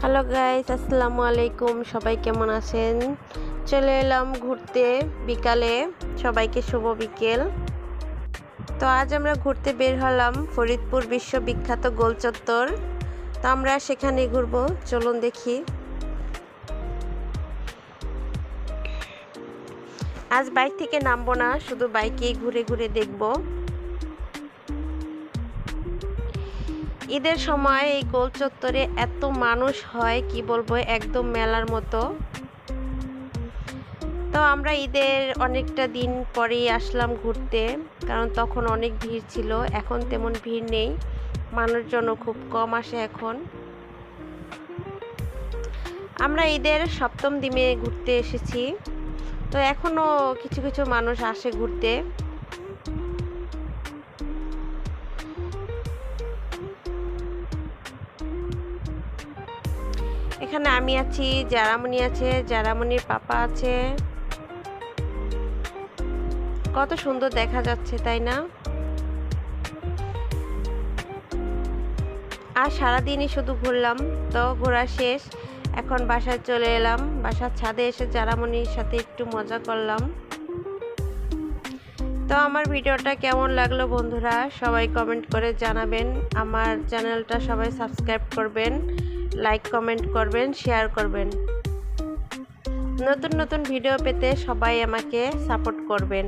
Hello guys, আসসালামু আলাইকুম। সবাই কেমন আছেন? চলে এলাম ঘুরতে বিকালে। সবাইকে শুভ বিকেল। তো আজ আমরা ঘুরতে বের হলাম ফরিদপুর বিশ্ববিখ্যাত গোল চত্বর। তো আমরা সেখানেই ঘুরবো, চলুন দেখি। আজ বাইক থেকে নামবো না, শুধু বাইকেই ঘুরে ঘুরে দেখব। ঈদের সময় এই গোল চত্বরে এত মানুষ হয়, কি বলবো, একদম মেলার মতো। তো আমরা ঈদের অনেকটা দিন পরেই আসলাম ঘুরতে, কারণ তখন অনেক ভিড় ছিল। এখন তেমন ভিড় নেই, মানুষজনও খুব কম আসে এখন। আমরা ঈদের সপ্তম দিনে ঘুরতে এসেছি, তো এখনও কিছু কিছু মানুষ আসে ঘুরতে। এখানে আমি আছি, জারামণি আছে, জারামণির পাপা আছে। কত সুন্দর দেখা যাচ্ছে, তাই না? আর সারাদিনই শুধু ঘুরলাম, তো ঘোরা শেষ। এখন বাসায় চলে এলাম। বাসার ছাদে এসে জারামণির সাথে একটু মজা করলাম। তো আমার ভিডিওটা কেমন লাগলো বন্ধুরা, সবাই কমেন্ট করে জানাবেন। আমার চ্যানেলটা সবাই সাবস্ক্রাইব করবেন, লাইক কমেন্ট করবেন, শেয়ার করবেন। নতুন নতুন ভিডিও পেতে সবাই আমাকে সাপোর্ট করবেন।